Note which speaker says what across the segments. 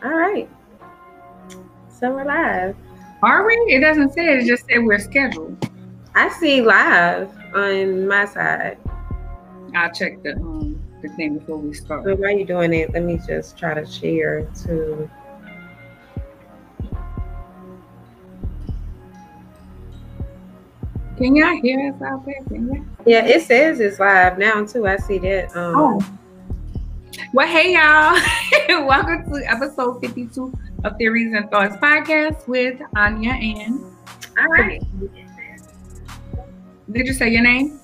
Speaker 1: All right. So we're live.
Speaker 2: Are we? It doesn't say it. It just said we're scheduled.
Speaker 1: I see live on my side.
Speaker 2: I'll check the thing before we start.
Speaker 1: But while you're doing it, let me just try to share to.
Speaker 2: Can y'all hear us out there?
Speaker 1: Yeah, it says it's live now too. I see that.
Speaker 2: Well, hey y'all. Welcome to episode 52 of Theories and Thoughts podcast with Arnya and.
Speaker 1: All right.
Speaker 2: Did you say your name?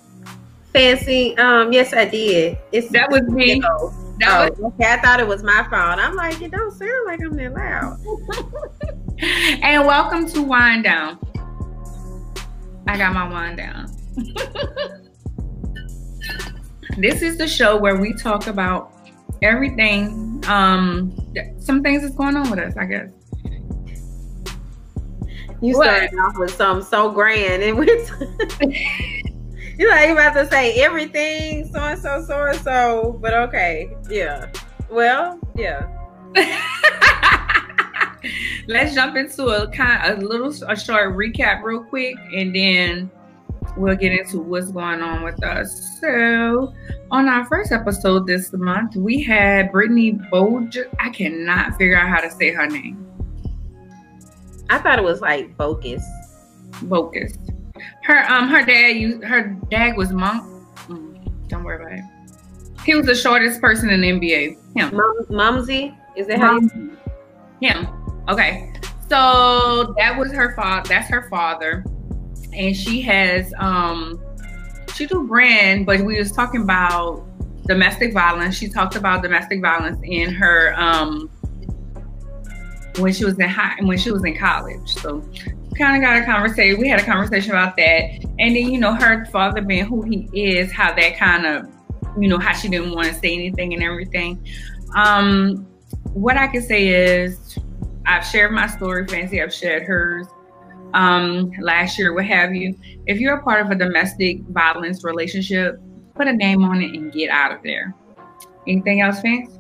Speaker 1: Fancy. Yes, I did.
Speaker 2: That was me.
Speaker 1: Okay, I thought it was my phone. I'm like, it don't sound like I'm that loud.
Speaker 2: And welcome to Wind Down. I got my wine down. This is the show where we talk about everything. Some things that's going on with us, I guess.
Speaker 1: You started off with something so grand, and you're like you about to say everything, so and so, but okay, yeah. Well, yeah.
Speaker 2: Let's jump into a short recap real quick, and then we'll get into what's going on with us. So, on our first episode this month, we had Brittany Boge. I cannot figure out how to say her name.
Speaker 1: I thought it was like Bogus.
Speaker 2: Her dad was Monk. Don't worry about it. He was the shortest person in the NBA. Him.
Speaker 1: Mumsy? Is that how you?
Speaker 2: Him. Okay. So that was her father. That's her father. And she has she do brand, but we was talking about domestic violence. She talked about domestic violence in her when she was in college. So kind of got a conversation. We had a conversation about that. And then, her father being who he is, how that kind of, how she didn't want to say anything and everything. What I can say is I've shared my story, Fancy. I've shared hers last year, what have you. If you're a part of a domestic violence relationship, put a name on it and get out of there. Anything else, Fancy?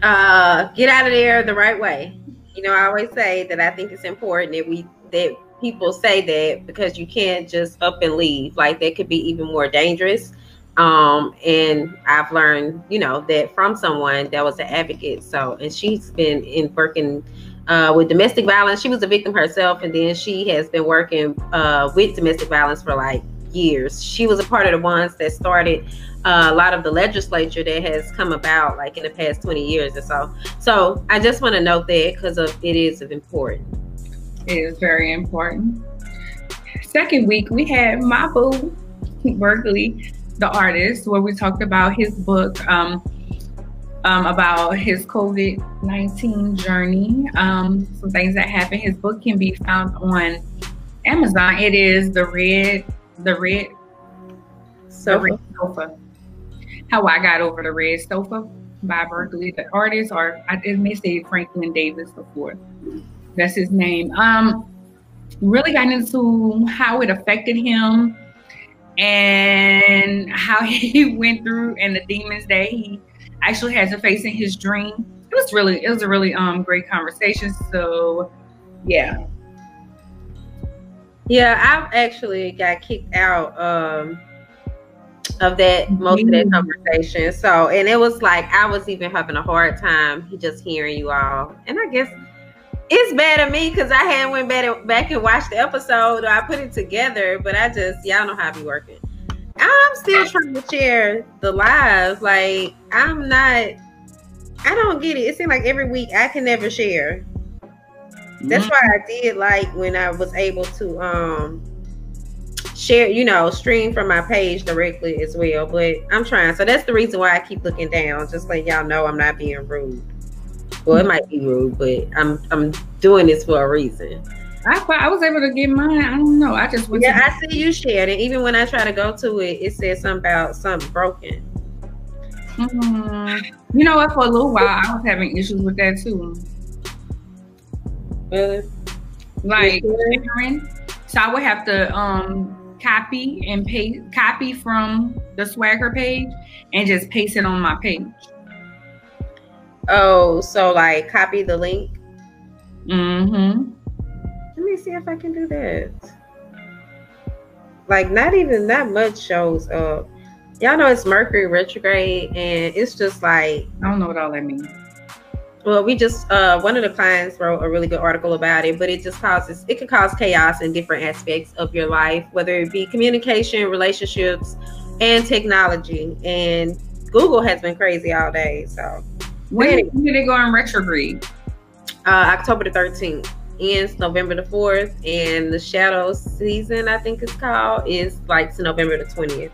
Speaker 1: Get out of there the right way. I always say that I think it's important that people say that, because you can't just up and leave. Like, that could be even more dangerous. And I've learned, that from someone that was an advocate. So, and she's been working with domestic violence. She was a victim herself, and then she has been working with domestic violence for like years. She was a part of the ones that started a lot of the legislature that has come about like in the past 20 years or so. So I just want to note that because it is important.
Speaker 2: It is very important. Second week, we had my boo, Berkeley, the artist, where we talked about his book, about his COVID-19 journey, some things that happened. His book can be found on Amazon. It is The Red Sofa. How I Got Over the Red Sofa by Berkeley, the artist, or I may say Franklin Davis before. That's his name. Really got into how it affected him and how he went through and the demons that he actually had to face in his dream. It was a really great conversation. So yeah.
Speaker 1: Yeah, I've actually got kicked out of that most of that conversation. So, and it was like I was even having a hard time just hearing you all. And I guess it's bad of me because I hadn't went back and watched the episode, or I put it together, but y'all know how I be working. I'm still trying to share the live. Like, I don't get it. It seems like every week I can never share. That's why I did like when I was able to share, stream from my page directly as well. But I'm trying. So that's the reason why I keep looking down. Just letting y'all know I'm not being rude. Well, it might be rude, but I'm doing this for a reason.
Speaker 2: I was able to get mine. I don't know. I just went.
Speaker 1: Yeah, I see you shared it. Even when I try to go to it, it says something about something broken.
Speaker 2: You know what? For a little while, I was having issues with that too.
Speaker 1: Really?
Speaker 2: Like, so I would have to copy and paste, copy from the SwagHer page and just paste it on my page.
Speaker 1: Oh, so like copy the link.
Speaker 2: Mm-hmm.
Speaker 1: Let me see if I can do that. Like not even that much shows up. Y'all know it's Mercury retrograde, and it's just like
Speaker 2: I don't know what all that means.
Speaker 1: Well, we just one of the clients wrote a really good article about it, but it can cause chaos in different aspects of your life, whether it be communication, relationships, and technology. And Google has been crazy all day. So
Speaker 2: when did it go in retrograde?
Speaker 1: October the 13th. Ends November the 4th, and the shadow season, I think it's called, is like to November the 20th.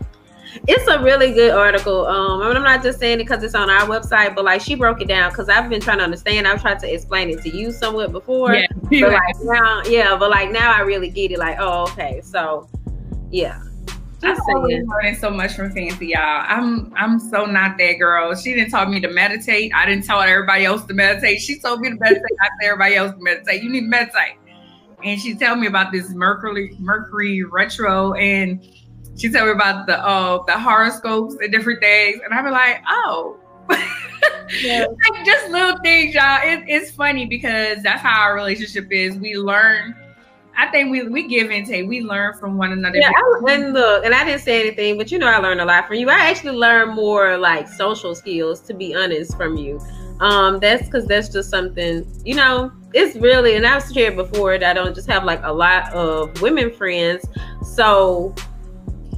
Speaker 1: It's a really good article. I'm not just saying it because it's on our website, but like she broke it down because I've been trying to understand. I've tried to explain it to you somewhat before, but like now I really get it. Like, oh, okay, so yeah.
Speaker 2: I'm always learning so much from Fancy, y'all. I'm so not that girl. She didn't tell me to meditate. I didn't tell everybody else to meditate. She told me to meditate. I tell everybody else to meditate. You need to meditate. And she told me about this Mercury retro, and she told me about the horoscopes and different things. And I was like, oh. Yeah. Like just little things, y'all. It's funny because that's how our relationship is. We learn. I think we give and take. We learn from one another.
Speaker 1: Yeah, and I didn't say anything, but I learned a lot from you. I actually learned more like social skills, to be honest, from you. That's because that's just something, it's really, and I've shared before that I don't just have like a lot of women friends. So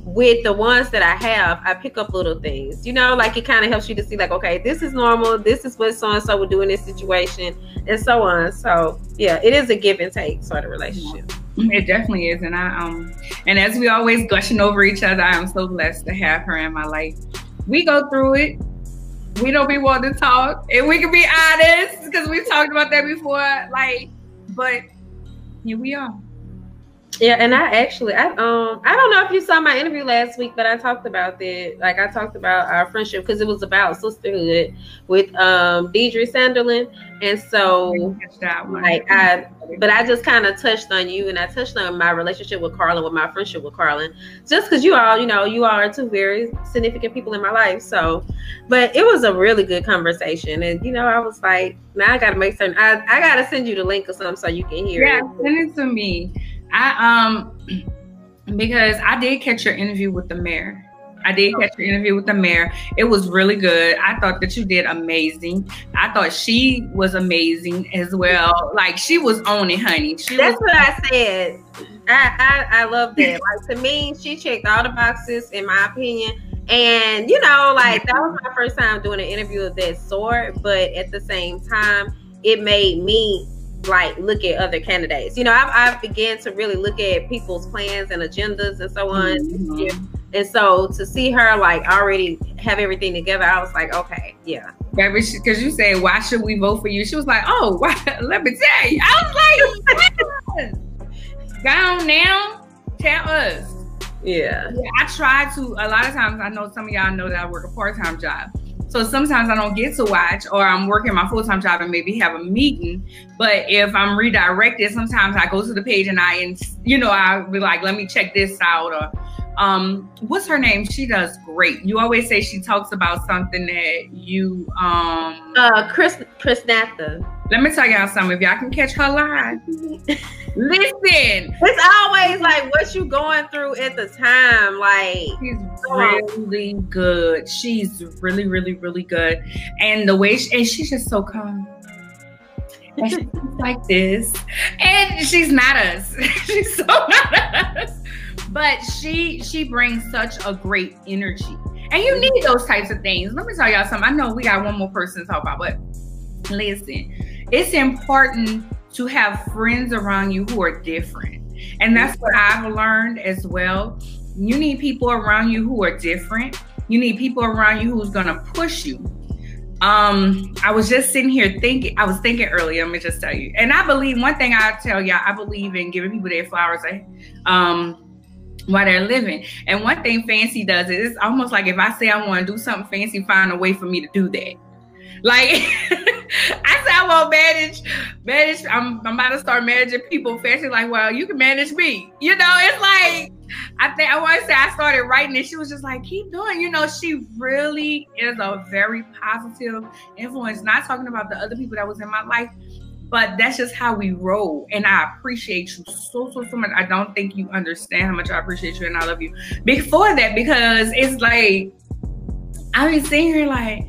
Speaker 1: with the ones that I have, I pick up little things, like it kind of helps you to see like, okay, this is normal. This is what so-and-so would do in this situation and so on. So yeah, it is a give and take sort of relationship.
Speaker 2: It definitely is. And and as we always gushing over each other, I'm so blessed to have her in my life. We go through it. We don't be wanting to talk, and we can be honest because we've talked about that before. But here we are.
Speaker 1: Yeah, and I don't know if you saw my interview last week, but I talked about that. Like I talked about our friendship because it was about sisterhood with Deidre Sanderlin, and so I just kind of touched on you, and I touched on my relationship with Carlin, with my friendship with Carlin, just because you all are two very significant people in my life. So, but it was a really good conversation, and I was like, now I got to make certain I got to send you the link or something so you can hear it.
Speaker 2: Yeah, send it to me. Because I did catch your interview with the mayor. It was really good. I thought that you did amazing. I thought she was amazing as well. Like she was on it, honey.
Speaker 1: That's what I said. I love that. Like to me, she checked all the boxes in my opinion. And that was my first time doing an interview of that sort. But at the same time, it made me like look at other candidates. I've began to really look at people's plans and agendas and so on. Mm-hmm. And so to see her like already have everything together, I was like, okay, yeah.
Speaker 2: Baby, because you said, why should we vote for you? She was like, oh, why? Let me tell you. I was like, go on now, tell us.
Speaker 1: Yeah.
Speaker 2: I try to, a lot of times, I know some of y'all know that I work a part-time job. So sometimes I don't get to watch, or I'm working my full-time job and maybe have a meeting. But if I'm redirected, sometimes I go to the page and I'll be like, let me check this out. Or what's her name? She does great. You always say she talks about something that you Chris Nathan. Let me tell y'all something. If y'all can catch her live, listen.
Speaker 1: It's always like what you going through at the time. Like
Speaker 2: she's really good. She's really, really, really good. And the way she's just so calm. And she's like this. And she's not us. She's so not us. But she brings such a great energy. And you need those types of things. Let me tell y'all something. I know we got one more person to talk about, but listen, it's important to have friends around you who are different. And that's what I've learned as well. You need people around you who are different. You need people around you who's gonna push you. I was just sitting here thinking, I was thinking earlier, let me just tell you. And I believe, one thing I tell y'all, I believe in giving people their flowers while they're living. And one thing Fancy does is it's almost like if I say I want to do something, Fancy find a way for me to do that. Like I said, I want manage. I'm about to start managing people. Fancy like, well, you can manage me. It's like I want to say I started writing and she was just like, keep doing, you know, she really is a very positive influence. Not talking about the other people that was in my life, but that's just how we roll. And I appreciate you so much. I don't think you understand how much I appreciate you and I love you before that, because it's like, I be sitting here like,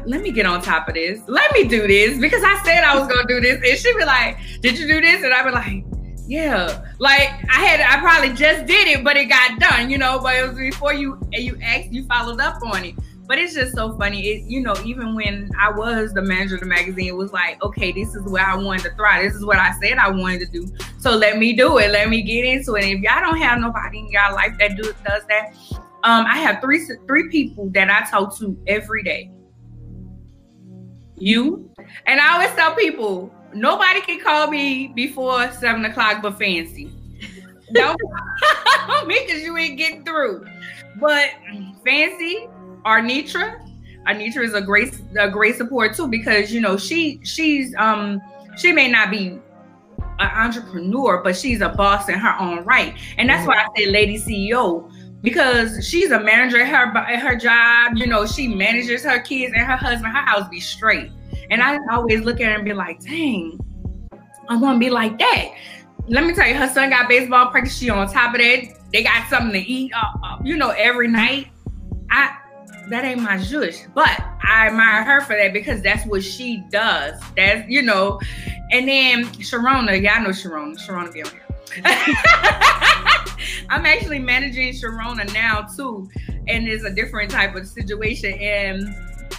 Speaker 2: let me get on top of this. Let me do this because I said I was going to do this. And she'd be like, did you do this? And I'd be like, yeah. Like I probably just did it, but it got done, you know, but it was before you asked, you followed up on it. But it's just so funny. It, you know, even when I was the manager of the magazine, it was like, okay, this is where I wanted to thrive. This is what I said I wanted to do. So let me do it. Let me get into it. And if y'all don't have nobody in y'all life that does that, I have three people that I talk to every day. You. And I always tell people, nobody can call me before 7 o'clock but Fancy. Don't call me because you ain't getting through. But Fancy, Arnya is a great support too, because you know she may not be an entrepreneur, but she's a boss in her own right. And that's why I say LadiCEO, because she's a manager at her job. You know, she manages her kids and her husband. Her house be straight. And I always look at her and be like, dang, I want to be like that. Let me tell you, her son got baseball practice. She on top of that. They got something to eat, you know, every night. That ain't my zhush, but I admire her for that because that's what she does. That's, you know. And then Sharona, y'all know Sharona. Sharona be on here. I'm actually managing Sharona now too, and it's a different type of situation. And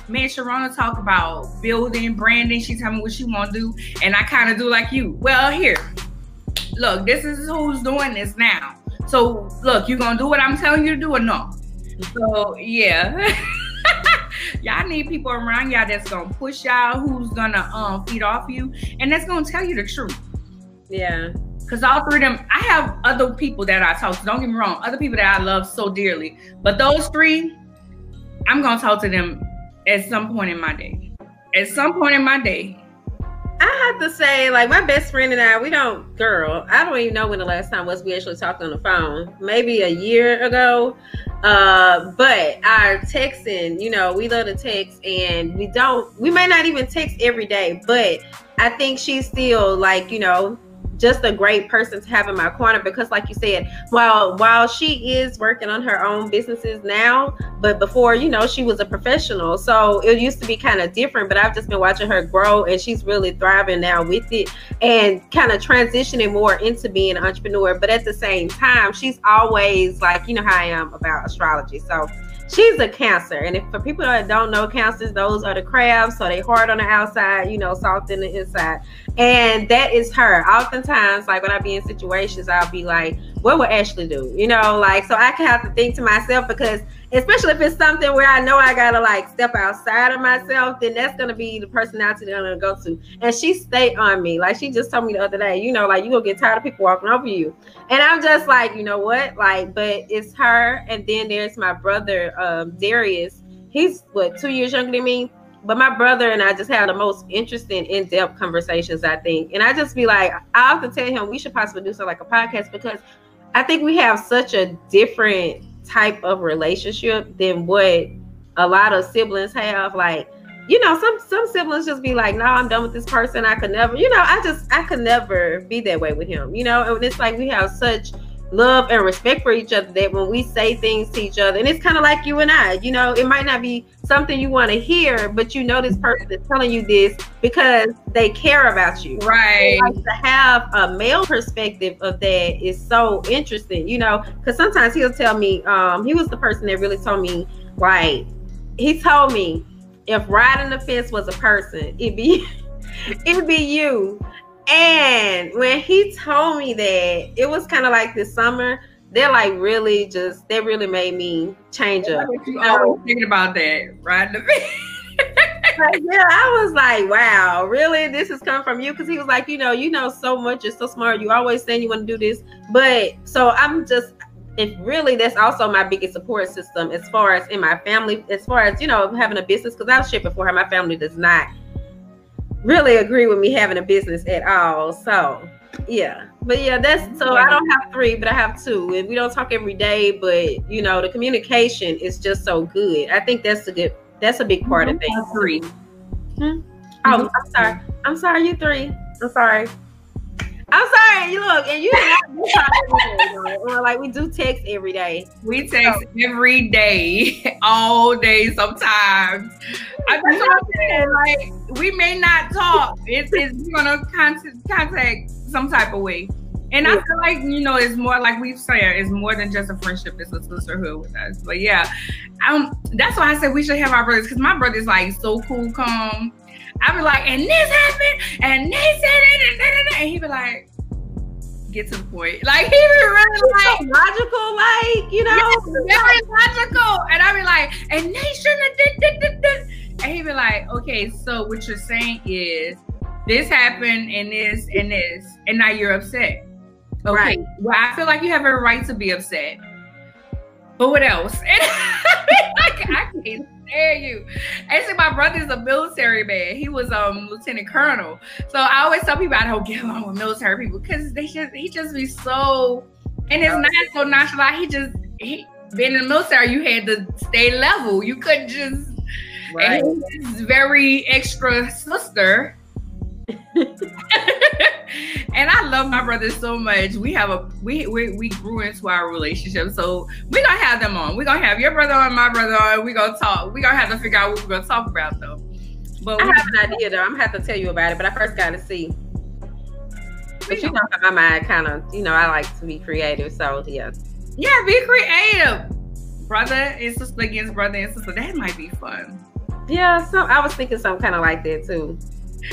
Speaker 2: me and Sharona talk about building, branding. She tell me what she want to do, and I kind of do like you. Well, here, look, this is who's doing this now. So look, you gonna do what I'm telling you to do or no? So yeah, y'all need people around y'all that's gonna push y'all, who's gonna feed off you, and that's gonna tell you the truth.
Speaker 1: Yeah.
Speaker 2: Because all three of them, I have other people that I talk to. Don't get me wrong, other people that I love so dearly. But those three, I'm gonna talk to them at some point in my day. At some point in my day.
Speaker 1: I have to say, like, my best friend and I don't even know when the last time was we actually talked on the phone. Maybe a year ago. But our texting, you know, we love to text, and we may not even text every day, but I think she's still, like, you know, just a great person to have in my corner, because like you said, while she is working on her own businesses now, but before, you know, she was a professional, so it used to be kind of different. But I've just been watching her grow, and she's really thriving now with it and kind of transitioning more into being an entrepreneur. But at the same time, she's always like, you know how I am about astrology, so she's a Cancer. And if for people that don't know, Cancers, those are the crabs. So they hard on the outside, you know, soft in the inside. And that is her. Oftentimes, like when I be in situations, I'll be like, what would Ashley do? You know, like, so I can have to think to myself, because especially if it's something where I know I gotta like step outside of myself, then that's gonna be the personality that I'm gonna go to. And she stayed on me. Like she just told me the other day, you know, like you gonna get tired of people walking over you. And I'm just like, you know what? Like, but it's her. And then there's my brother, Darius. He's 2 years younger than me. But my brother and I just have the most interesting, in-depth conversations, I think. And I just be like, I often tell him we should possibly do something like a podcast, because I think we have such a different type of relationship than what a lot of siblings have. Like, you know, some siblings just be like, no, I'm done with this person. I could never, you know, I could never be that way with him, you know. And it's like we have such love and respect for each other that when we say things to each other, and it's kind of like you and I, you know, it might not be something you want to hear, but you know this person is telling you this because they care about you.
Speaker 2: Right.
Speaker 1: Like, to have a male perspective of that is so interesting, you know, because sometimes he'll tell me, he was the person that really told me, like, he told me if riding the fence was a person, it'd be you. And when he told me that, it was kind of like this summer, they really made me change up.
Speaker 2: You always thinking about that, right?
Speaker 1: Yeah, I was like, wow, really? This has come from you? Because he was like, you know so much, you're so smart, you always saying you want to do this. But so if really, that's also my biggest support system as far as in my family, as far as, you know, having a business, because I've shared before how my family does not really agree with me having a business at all. So Yeah, but yeah, that's so. I don't have 3, but I have 2, and we don't talk every day. But you know, the communication is just so good. I think that's a big part of things.
Speaker 2: 3.
Speaker 1: Oh, I'm sorry. I'm sorry. You 3. I'm sorry. I'm sorry. You look, and you talk every day, or like we do text every day.
Speaker 2: We text every day, all day. Sometimes. Like we may not talk. It's gonna contact some type of way. And I feel like, you know, it's more like we've said, it's more than just a friendship, it's a sisterhood with us. But yeah, that's why I said we should have our brothers, because my brother's like so cool, calm. I be like, and this happened, and they said it, and he be like, get to the point. Like he be really like
Speaker 1: logical, like, you know,
Speaker 2: very logical. And I be like, and they shouldn't have did. And he be like, okay, so what you're saying is this happened and this, and now you're upset. Okay, right. Well, I feel like you have a right to be upset. But what else? And I can't stand you. Actually, my brother's a military man. He was lieutenant colonel. So I always tell people I don't get along with military people because he just be so, and it's not so nonchalant. He being in the military, you had to stay level. You couldn't just. Right. And he's very extra sister. And I love my brother so much. We grew into our relationship. So we're gonna have them on. We're gonna have your brother on, my brother on. We're gonna talk. We're gonna have to figure out what we're gonna talk about though. But
Speaker 1: I have an idea though. I'm gonna have to tell you about it, but I first gotta see. But you know how my mind kind of, you know, I like to be creative. So yeah.
Speaker 2: Yeah, be creative. Brother and sister against brother and sister. That might be fun.
Speaker 1: Yeah, so I was thinking something kind of like that too.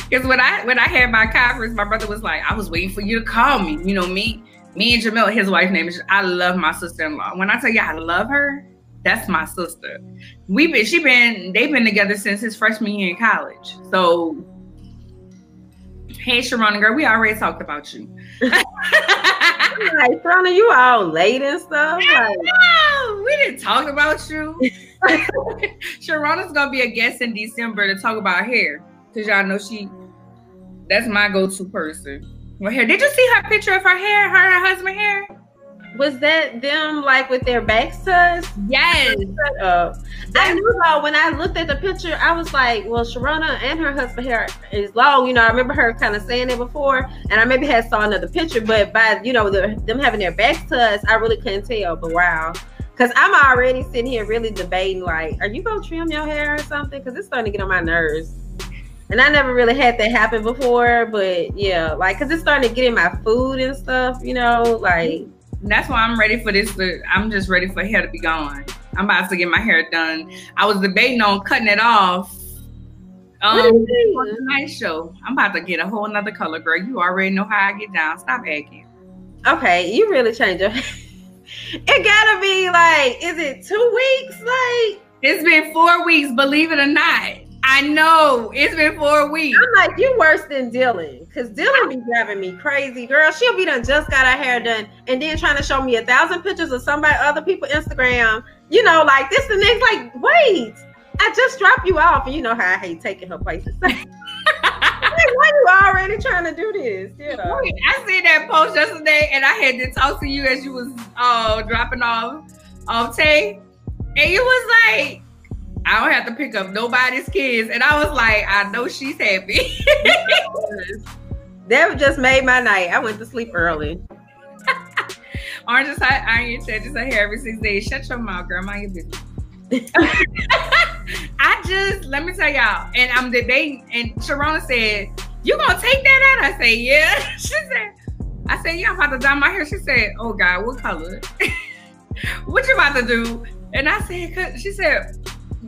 Speaker 2: Because when I had my conference, my brother was like, I was waiting for you to call me. You know, me and Jarmel, his wife's name is, I love my sister-in-law. When I tell you I love her, that's my sister. They've been together since his freshman year in college. So, hey, Sharona, girl, we already talked about you.
Speaker 1: Like, Sharona, you all late and stuff. Like,
Speaker 2: no, we didn't talk about you. Sharona's gonna be a guest in December to talk about hair. Cause y'all know that's my go-to person. Well, hair. Did you see her picture of her hair, her and her husband's hair?
Speaker 1: Was that them like with their backs to us?
Speaker 2: Yes.
Speaker 1: I knew though when I looked at the picture, I was like, well, Sharona and her husband's hair is long. You know, I remember her kind of saying it before, and I maybe had saw another picture, but by, you know, them having their backs to us, I really couldn't tell. But wow. Because I'm already sitting here really debating, like, are you going to trim your hair or something? Because it's starting to get on my nerves. And I never really had that happen before. But, yeah, like, because it's starting to get in my food and stuff, you know, like.
Speaker 2: That's why I'm ready for this. I'm just ready for hair to be gone. I'm about to get my hair done. I was debating on cutting it off. For the night show. I'm about to get a whole nother color, girl. You already know how I get down. Stop acting.
Speaker 1: Okay, you really changed your hair. It gotta be like, is it 2 weeks? Like,
Speaker 2: it's been 4 weeks, believe it or not. I know it's been 4 weeks.
Speaker 1: I'm like, you worse than Dylan, because Dylan be driving me crazy, girl. She'll be done just got her hair done, and then trying to show me 1,000 pictures of other people Instagram. You know, like this the next. Like, wait, I just dropped you off, and you know how I hate taking her places. Like, why you already trying to do this? You know?
Speaker 2: I seen that post yesterday, and I had to talk to you as you was dropping off Tay, and you was like, I don't have to pick up nobody's kids, and I was like, I know she's happy.
Speaker 1: That just made my night. I went to sleep early.
Speaker 2: Arnya changes her hair every 6 days. Shut your mouth, girl. Mind your business. Let me tell y'all, and I'm debating, and Sharona said, you gonna take that out? I said, yeah. I said, yeah, I'm about to dye my hair. She said, oh God, what color? What you about to do? And I said, she said,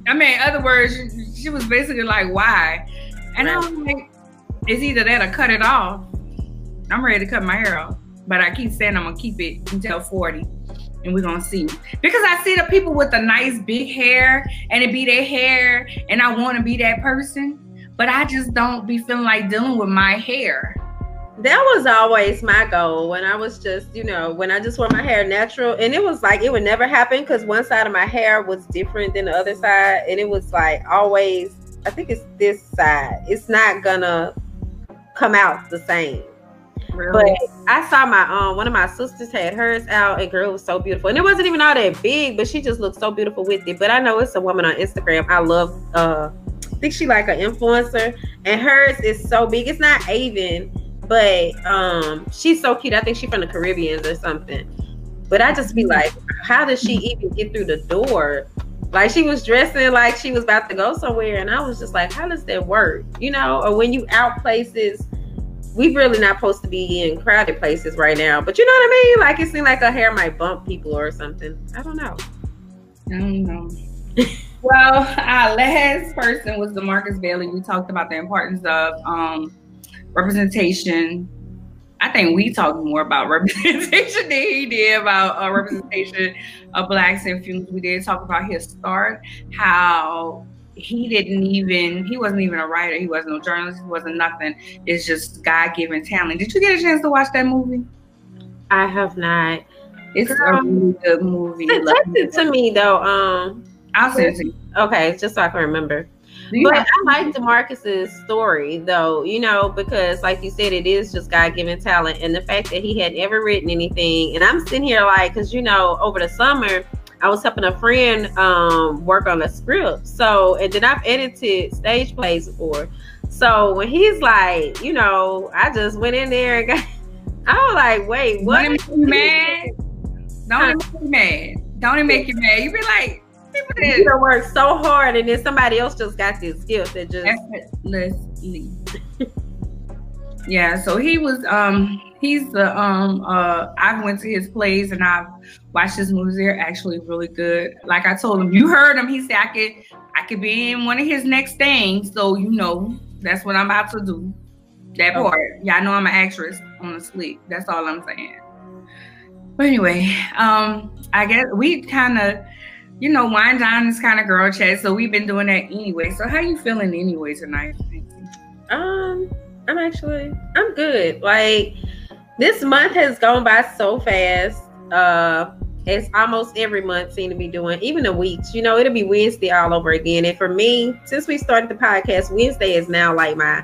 Speaker 2: I mean, in other words, she was basically like, why? And I was like, it's either that or cut it off. I'm ready to cut my hair off, but I keep saying I'm gonna keep it until 40. And we're gonna see, because I see the people with the nice big hair and it be their hair, and I want to be that person, but I just don't be feeling like dealing with my hair.
Speaker 1: That was always my goal when I was just, you know, when I just wore my hair natural, and it was like it would never happen because one side of my hair was different than the other side, and it was like always, I think it's this side, it's not gonna come out the same.
Speaker 2: Really?
Speaker 1: But I saw my one of my sisters had hers out, and girl, it was so beautiful. And it wasn't even all that big, but she just looked so beautiful with it. But I know it's a woman on Instagram. I love I think she like an influencer, and hers is so big. It's not Avon, but she's so cute. I think she's from the Caribbean or something. But I just be like, how does she even get through the door? Like, she was dressing like she was about to go somewhere, and I was just like, how does that work? You know, or when you out places, we really not supposed to be in crowded places right now. But you know what I mean? Like, it seemed like her hair might bump people or something. I don't know.
Speaker 2: Well, our last person was DeMarcus Bailey. We talked about the importance of representation. I think we talked more about representation than he did about representation of Blacks and females. We did talk about his start, how he wasn't even a writer. He wasn't no journalist. He wasn't nothing. It's just God-given talent. Did you get a chance to watch that movie?
Speaker 1: I have not.
Speaker 2: It's a really good movie.
Speaker 1: Text it to me, though.
Speaker 2: I'll send it to you.
Speaker 1: Okay, just so I can remember. But I like DeMarcus's story, though, you know, because like you said, it is just God-given talent. And the fact that he had never written anything. And I'm sitting here like, because, you know, over the summer, I was helping a friend work on a script. So, and then I've edited stage plays before. So when he's like, you know, I just went in there and got, I was like, wait, what?
Speaker 2: Don't it make you mad? Don't it make you mad? Don't it make you mad? You be like,
Speaker 1: you don't work so hard, and then somebody else just got this gift that just
Speaker 2: effortlessly. Yeah, so he was he's the I went to his plays and I've watched his movies. They're actually really good. Like I told him, you heard him, he said I could be in one of his next things, so you know that's what I'm about to do. That part. Y'all know I'm an actress on the sleep. That's all I'm saying. But anyway, I guess we kind of, you know, wind down this kind of girl chat, so we've been doing that anyway. So how you feeling anyway tonight?
Speaker 1: I'm good. Like, this month has gone by so fast. It's almost every month seem to be doing, even the weeks, you know, it'll be Wednesday all over again. And for me, since we started the podcast, Wednesday is now like my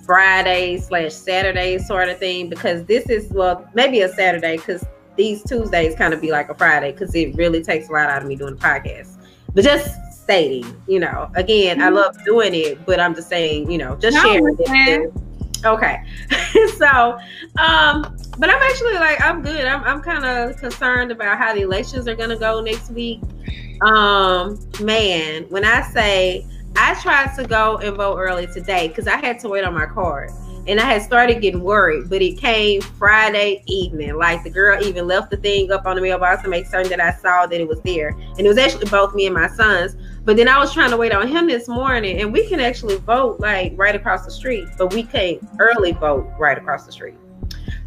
Speaker 1: Friday/Saturday sort of thing, because this is, well, maybe a Saturday, because these Tuesdays kind of be like a Friday, because it really takes a lot out of me doing the podcast. But just stating, you know, again, I love doing it, but I'm just saying, you know, just sharing it. Okay. So, but I'm actually like, I'm good. I'm kind of concerned about how the elections are going to go next week. Man, when I say I tried to go and vote early today because I had to wait on my card. And I had started getting worried, but it came Friday evening. Like, the girl even left the thing up on the mailbox to make certain that I saw that it was there. And it was actually both me and my sons. But then I was trying to wait on him this morning, and we can actually vote like right across the street, but we can't early vote right across the street.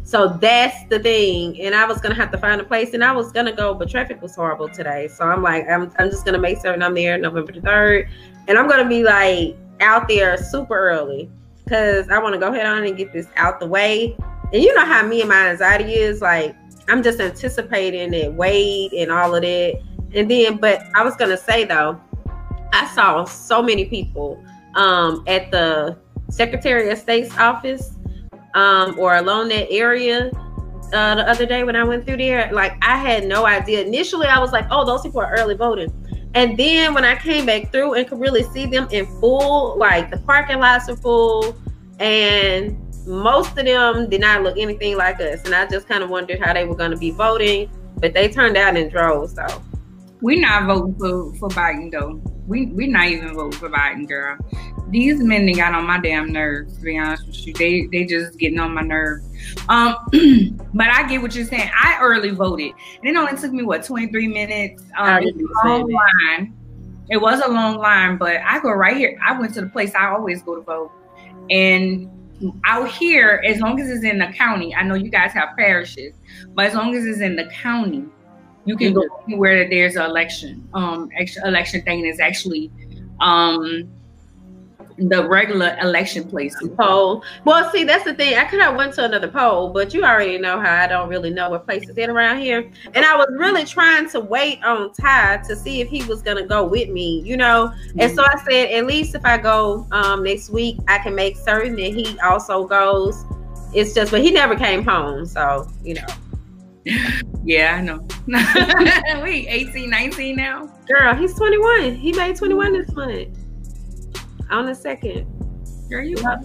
Speaker 1: So that's the thing. And I was going to have to find a place, and I was going to go, but traffic was horrible today. So I'm like, I'm just going to make certain I'm there November the 3rd. And I'm going to be like out there super early, because I want to go ahead on and get this out the way. And you know how me and my anxiety is, like, I'm just anticipating that wait and all of that. And then, but I was going to say, though, I saw so many people at the Secretary of State's office or along that area the other day when I went through there. Like, I had no idea. Initially, I was like, oh, those people are early voting. And then when I came back through and could really see them in full, like the parking lots are full, and most of them did not look anything like us. And I just kind of wondered how they were going to be voting, but they turned out in droves. So
Speaker 2: we're not voting for Biden, though. We're not even voting for Biden, girl. These men, they got on my damn nerves, to be honest with you. They just getting on my nerves. But I get what you're saying. I early voted. And it only took me, 23 minutes? It was a long line. It was a long line, but I go right here. I went to the place I always go to vote. And out here, as long as it's in the county, I know you guys have parishes, but as long as it's in the county, you can go anywhere that there's an election. Election thing is actually the regular election places.
Speaker 1: Poll. Well, see, that's the thing. I could have went to another poll, but you already know how I don't really know what places in around here. And I was really trying to wait on Ty to see if he was going to go with me, you know. Mm-hmm. And so I said, at least if I go next week, I can make certain that he also goes. it's just, but he never came home. So, you know.
Speaker 2: Yeah, I know. Wait, 18, 19 now?
Speaker 1: Girl, he's 21. He made 21 this month. On the 2nd.
Speaker 2: Girl, you
Speaker 1: up.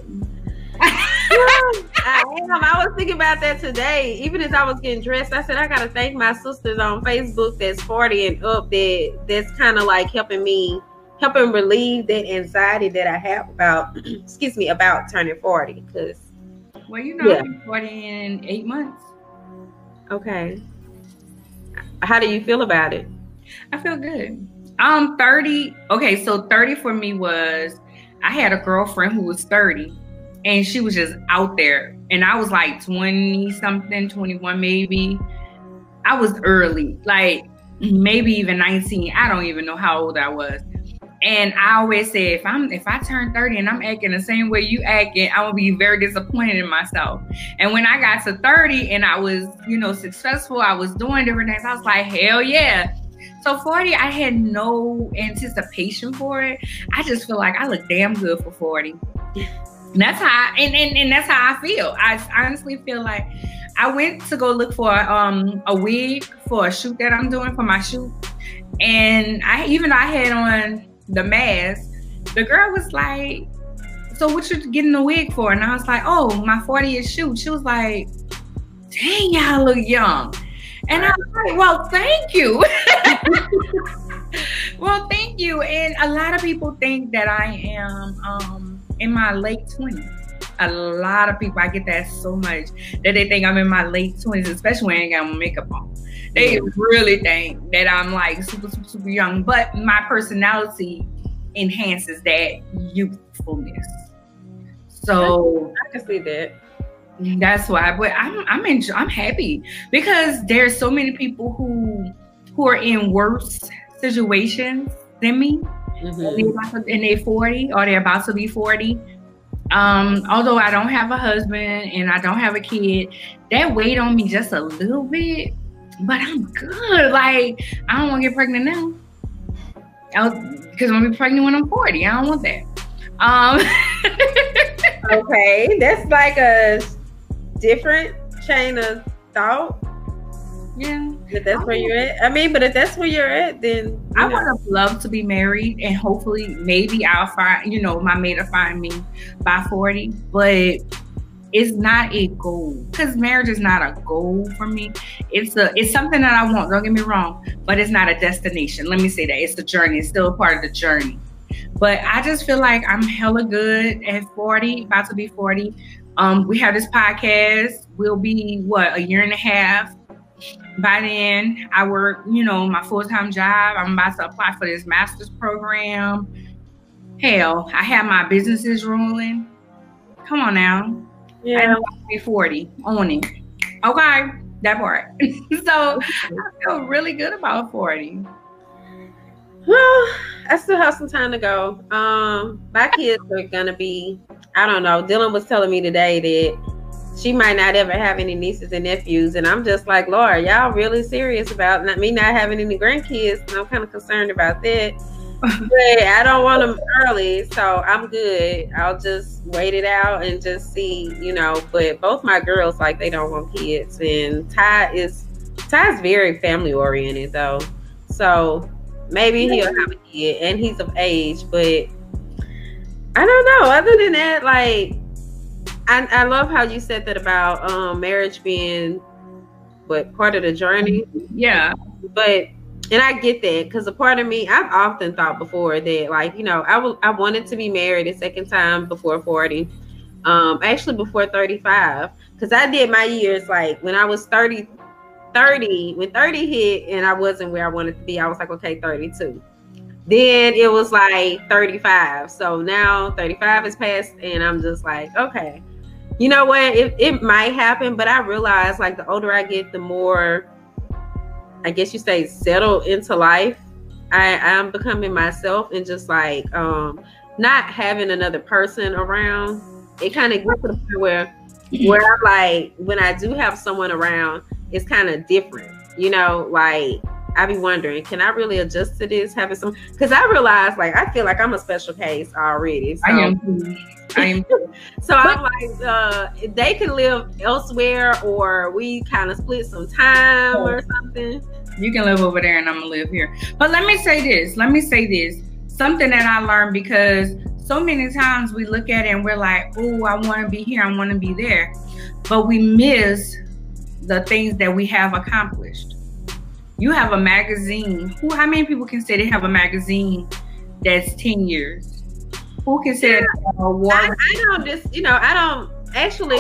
Speaker 1: I am. I was thinking about that today. Even as I was getting dressed, I said, I got to thank my sisters on Facebook that's 40 and up that's kind of like helping relieve that anxiety that I have about, about turning 40. Because,
Speaker 2: well, you know, I'm 40 in 8 months.
Speaker 1: Okay. How do you feel about it?
Speaker 2: I feel good. 30. Okay, so 30 for me was, I had a girlfriend who was 30 and she was just out there. And I was like 20 something, 21 maybe. I was early, like maybe even 19. I don't even know how old I was. And I always say, if I turn 30 and I'm acting the same way you acting, I will be very disappointed in myself. And when I got to 30 and I was, you know, successful, I was doing different things, I was like, hell yeah. So 40, I had no anticipation for it. I just feel like I look damn good for 40. And that's how and that's how I feel. I honestly feel like I went to go look for a wig for a shoot that I'm doing for my shoot. And I had on the mask, the girl was like, so what you getting the wig for? And I was like, oh, my 40th shoot. She was like, dang, y'all look young. And I was like, well, thank you. Well, thank you. And a lot of people think that I am in my late 20s. A lot of people, I get that so much, that they think I'm in my late 20s, especially when I ain't got my makeup on. They really think that I'm like super, super, super young, but my personality enhances that youthfulness. So
Speaker 1: I can see that.
Speaker 2: That's why. But I'm happy because there's so many people who are in worse situations than me, and they're 40 or they're about to be 40. Although I don't have a husband and I don't have a kid, that weighed on me just a little bit. But I'm good. Like, I don't want to get pregnant now. Because I'm going to be pregnant when I'm 40. I don't want that.
Speaker 1: Okay. That's like a different chain of thought.
Speaker 2: Yeah.
Speaker 1: If that's where you're at. I mean, but if that's where you're at, then
Speaker 2: I would have loved to be married, and hopefully maybe I'll find, my mate will find me by 40. But it's not a goal, because marriage is not a goal for me. It's something that I want, don't get me wrong, but it's not a destination. Let me say that. It's the journey. It's still a part of the journey. But I just feel like I'm hella good at 40, about to be 40. We have this podcast. We'll be, a year and a half. By then, I work, my full-time job. I'm about to apply for this master's program. Hell, I have my businesses rolling. Come on now. Yeah. I'm about to be 40. Own it. Okay, that part. So I feel really good about 40.
Speaker 1: Well, I still have some time to go. My kids are gonna be, I don't know. Dylan was telling me today that she might not ever have any nieces and nephews, and I'm just like, Lord, y'all really serious about me not having any grandkids? And I'm kind of concerned about that. But I don't want them early, so I'm good. I'll just wait it out and just see, But both my girls, like, they don't want kids, and Ty's very family oriented though, so maybe he'll have a kid, and he's of age. But I don't know. Other than that, like, I love how you said that about marriage being part of the journey.
Speaker 2: Yeah,
Speaker 1: and I get that, because a part of me, I've often thought before that, like, I wanted to be married a second time before 40, actually before 35, because I did my years, like, when I was 30, when 30 hit and I wasn't where I wanted to be, I was like, okay, 32. Then it was like 35. So now 35 is passed, and I'm just like, okay, you know what? It might happen, but I realize, like, the older I get, the more, I guess you say, settle into life. I'm becoming myself, and just like not having another person around. It kind of gets to the point where I'm like, when I do have someone around, it's kind of different, like, I be wondering, can I really adjust to this, having some, because I realize, like, I feel like I'm a special case already. So, So I'm like, they can live elsewhere, or we kind of split some time or something.
Speaker 2: You can live over there and I'm gonna live here. But let me say this. Something that I learned, because so many times we look at it and we're like, oh, I want to be here, I want to be there. But we miss the things that we have accomplished. You have a magazine. How many people can say they have a magazine that's 10 years? Who can say
Speaker 1: I don't just, I don't actually.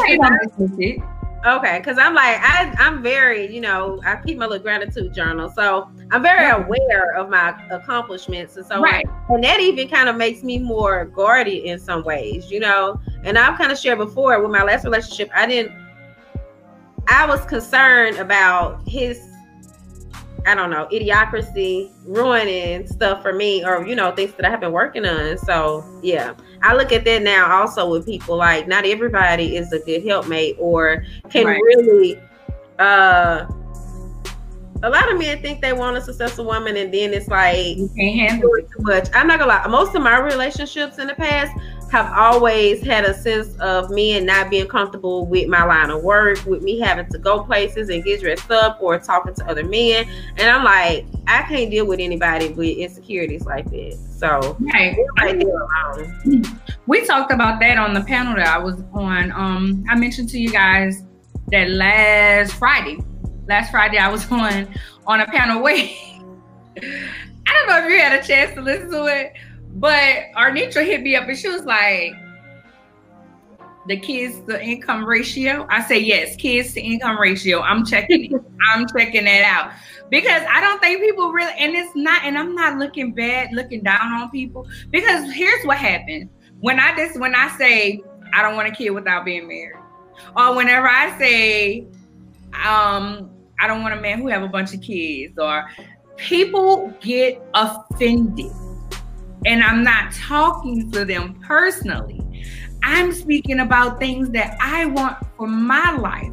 Speaker 1: Okay, because I'm like, I'm very, I keep my little gratitude journal. So I'm very aware of my accomplishments. And so, and that even kind of makes me more guarded in some ways, And I've kind of shared before with my last relationship, I was concerned about his, idiocracy ruining stuff for me, or, things that I have been working on. So, yeah, I look at that now also with people. Like, not everybody is a good helpmate or can really, a lot of men think they want a successful woman, and then it's like, you can't handle it too much. I'm not gonna lie. Most of my relationships in the past have always had a sense of men not being comfortable with my line of work, with me having to go places and get dressed up or talking to other men. And I'm like, I can't deal with anybody with insecurities like that. So
Speaker 2: we talked about that on the panel that I was on. I mentioned to you guys that last Friday I was on a panel where I don't know if you had a chance to listen to it, but Arnitra hit me up and she was like, the kids to income ratio. I say, yes, kids to income ratio. I'm checking it. I'm checking that out, because I don't think people really, and it's not, and I'm not looking down on people, because here's what happened. When I say I don't want a kid without being married, or whenever I say I don't want a man who have a bunch of kids, or people get offended. And I'm not talking to them personally. I'm speaking about things that I want for my life.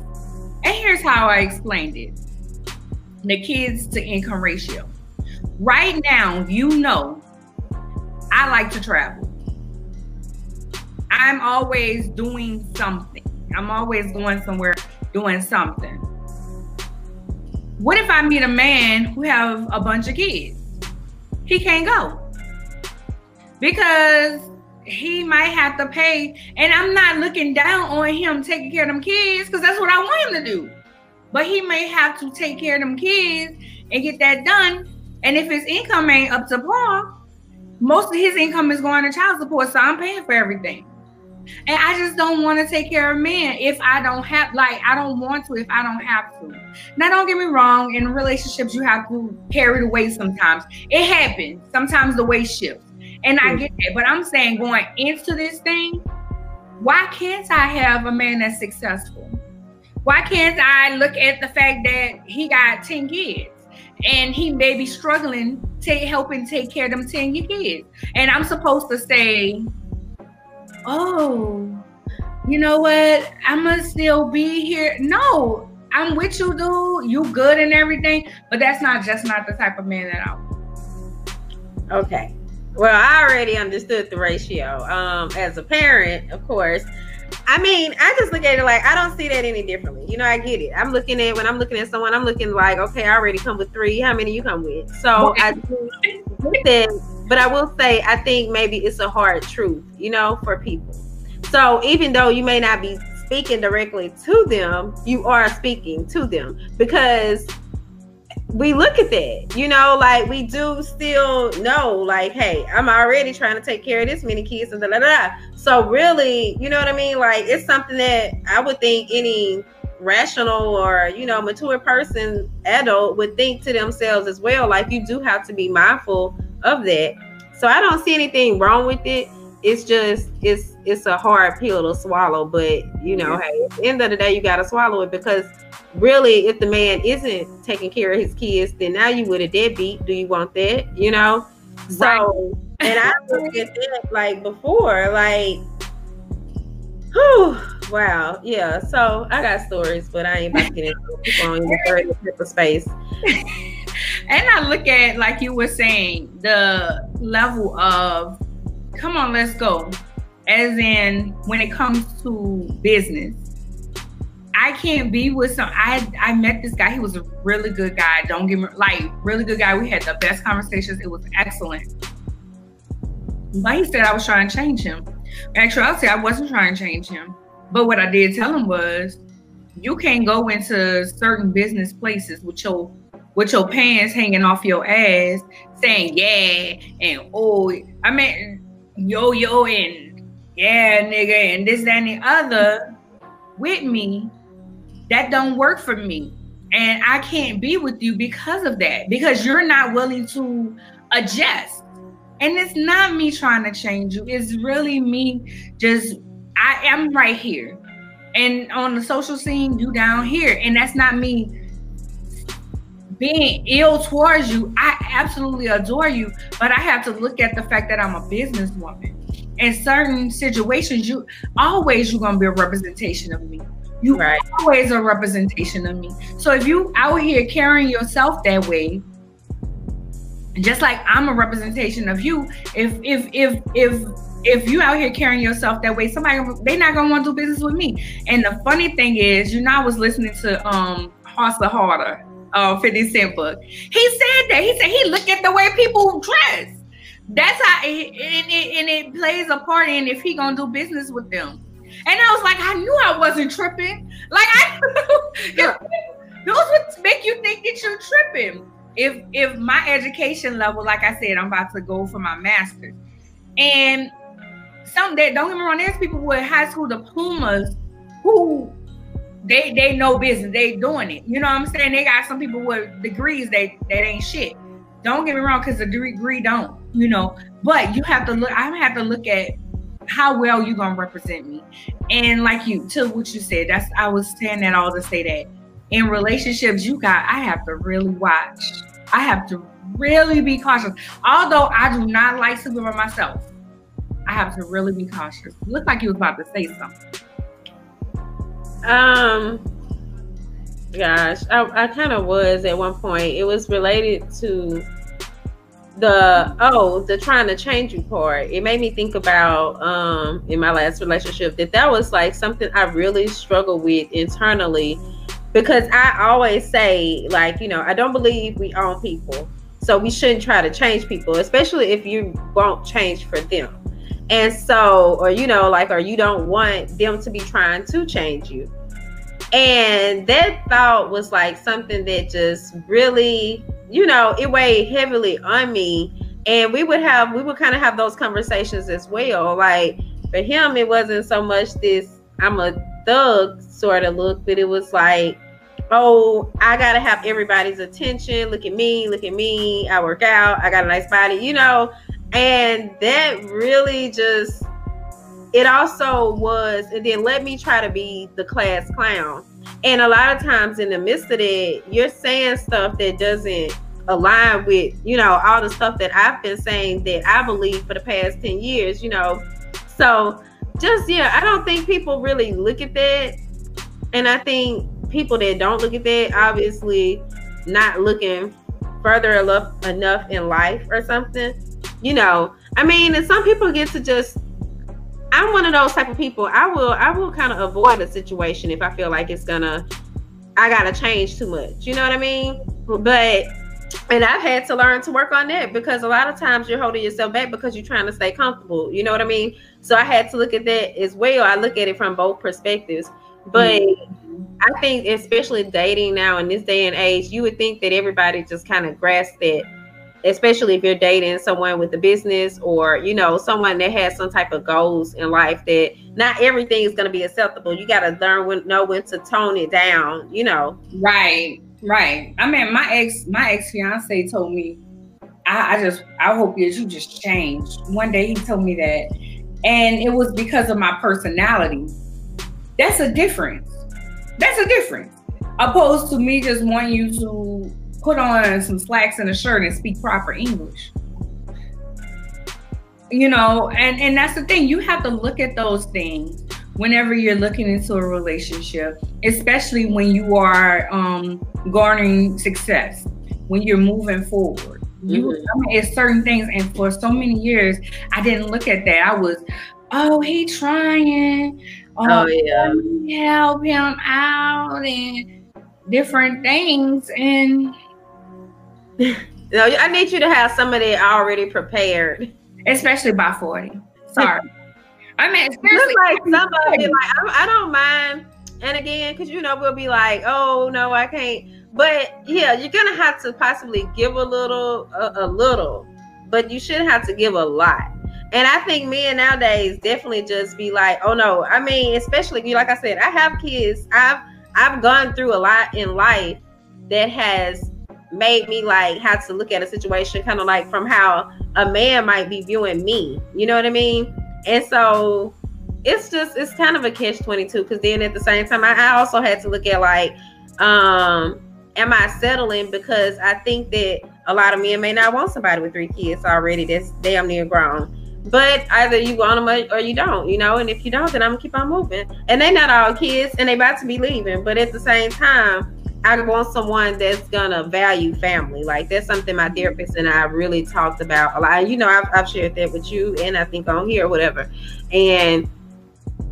Speaker 2: And here's how I explained it. The kids to income ratio. Right now, I like to travel. I'm always doing something. I'm always going somewhere doing something. What if I meet a man who have a bunch of kids? He can't go, because he might have to pay. And I'm not looking down on him taking care of them kids, because that's what I want him to do. But he may have to take care of them kids and get that done. And if his income ain't up to par, most of his income is going to child support. So I'm paying for everything. And I just don't want to take care of men if I don't have, I don't want to if I don't have to. Now, don't get me wrong. In relationships, you have to carry the weight sometimes. It happens. Sometimes the weight shifts. And I get that. But I'm saying, going into this thing, why can't I have a man that's successful? Why can't I look at the fact that he got 10 kids and he may be struggling to helping take care of them 10 kids? And I'm supposed to say, oh, you know what? I'm going to still be here. No, I'm with you, dude. You good and everything. But that's not the type of man that I want.
Speaker 1: Okay. Well, I already understood the ratio. As a parent, of course. I mean, I just look at it like, I don't see that any differently. I get it. When I'm looking at someone, I'm looking like, okay, I already come with 3. How many you come with? So I do with that. But I will say, I think maybe it's a hard truth, for people. So even though you may not be speaking directly to them, you are speaking to them, because we look at that, we do still know, hey, I'm already trying to take care of this many kids and So really, you know what I mean? It's something that I would think any rational or, mature person, adult, would think to themselves as well. You do have to be mindful of that. So I don't see anything wrong with it. It's just, it's a hard pill to swallow, but hey, at the end of the day, you got to swallow it, because really, if the man isn't taking care of his kids, then now you with a deadbeat. Do you want that? So, and I looked at that before, whew, wow, yeah. So I got stories, but I ain't about to get into people on the type of space.
Speaker 2: And I look at, like you were saying, the level of, come on, let's go. as in when it comes to business. I can't be with some. I met this guy. He was a really good guy. Don't get me really good guy. We had the best conversations. It was excellent. But he said I was trying to change him. Actually, I'll say I wasn't trying to change him. But what I did tell him was, you can't go into certain business places with your pants hanging off your ass, saying yeah and oh, I mean yo and yeah nigga and this, that, and the other with me. That don't work for me. And I can't be with you because of that, because you're not willing to adjust. And it's not me trying to change you. It's really me just, I am right here. And on the social scene, you down here. And that's not me being ill towards you. I absolutely adore you, but I have to look at the fact that I'm a businesswoman. In certain situations, you're gonna be a representation of me. You right. Always a representation of me. So if you out here carrying yourself that way, just like I'm a representation of you, if you out here carrying yourself that way, they not gonna want to do business with me. And the funny thing is, I was listening to Hustle Harder, 50 Cent book. He said that. He said he looked at the way people dress. That's how it plays a part in if he gonna do business with them. And I was like, I knew I wasn't tripping. Like those would make you think that you're tripping. If my education level, like I said, I'm about to go for my master's, and some that don't get me wrong, there's people with high school diplomas who they know business, they doing it. You know what I'm saying? They got some people with degrees that ain't shit. Don't get me wrong, because the degree don't, But you have to look. I have to look at how well you gonna represent me. And like to what you said, I was saying that all to say that in relationships, I have to really watch. I have to really be cautious. Although I do not like sleeping by myself, I have to really be cautious. It looked like you was about to say something.
Speaker 1: Gosh, I kind of was at one point. It was related to the trying to change you part. It made me think about in my last relationship that was like something I really struggled with internally, because I always say, like, I don't believe we own people, so we shouldn't try to change people, especially if you won't change for them. And so, or you don't want them to be trying to change you. And that thought was like something that just really, it weighed heavily on me. And we would kind of have those conversations as well. Like for him, it wasn't so much this I'm a thug sort of look, but it was like, oh, I gotta have everybody's attention. Look at me. I work out. I got a nice body, And that really just, it also was, and then let me try to be the class clown. And a lot of times in the midst of that, you're saying stuff that doesn't align with, all the stuff that I've been saying that I believe for the past 10 years, So just, I don't think people really look at that. And I think people that don't look at that, obviously not looking further enough in life or something. And some people get to just, I'm one of those type of people. I will kind of avoid a situation if I feel like I gotta change too much. You know what I mean? And I've had to learn to work on that, because a lot of times you're holding yourself back because you're trying to stay comfortable. You know what I mean? So I had to look at that as well. I look at it from both perspectives. But I think especially dating now in this day and age, you would think that everybody just kind of grasps that, especially if you're dating someone with a business or, someone that has some type of goals in life, that not everything is going to be acceptable. You got to know when to tone it down,
Speaker 2: Right. I mean, my ex fiance told me, I hope that you just changed. One day he told me that, and it was because of my personality. That's a difference. Opposed to me just wanting you to put on some slacks and a shirt and speak proper English. And that's the thing. You have to look at those things whenever you're looking into a relationship, especially when you are garnering success, when you're moving forward. It's certain things, and for so many years I didn't look at that. oh, he trying.
Speaker 1: Oh yeah.
Speaker 2: Help him out and different things. And
Speaker 1: I need you to have some of that already prepared.
Speaker 2: Especially by 40. Sorry. I mean,
Speaker 1: seriously, like some of it, like I don't mind. And again, because we'll be like, oh no, I can't. But yeah, you're gonna have to possibly give a little, but you shouldn't have to give a lot. And I think men nowadays definitely just be like, oh no. I mean, especially like I said, I have kids. I've gone through a lot in life that has made me like have to look at a situation kind of like from how a man might be viewing me. You know what I mean? And so it's kind of a catch-22, because then at the same time I also had to look at like, am I settling? Because I think that a lot of men may not want somebody with 3 kids already that's damn near grown. But either you want them or you don't, and if you don't, then I'm gonna keep on moving. And they not all kids and they about to be leaving. But at the same time, I want someone that's gonna value family. Like that's something my therapist and I really talked about a lot. I've shared that with you and I think on here or whatever. And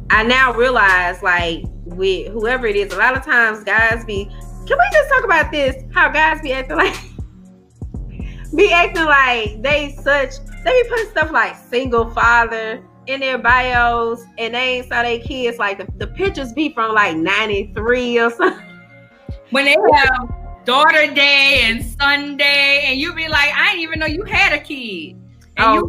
Speaker 1: I now realize, like, with whoever it is, a lot of times guys can we just talk about this? How guys be acting like they be putting stuff like single father in their bios, and they ain't saw their kids. Like the pictures be from like 93 or something.
Speaker 2: When they have daughter day and son day, and you be like, I didn't even know you had a kid. And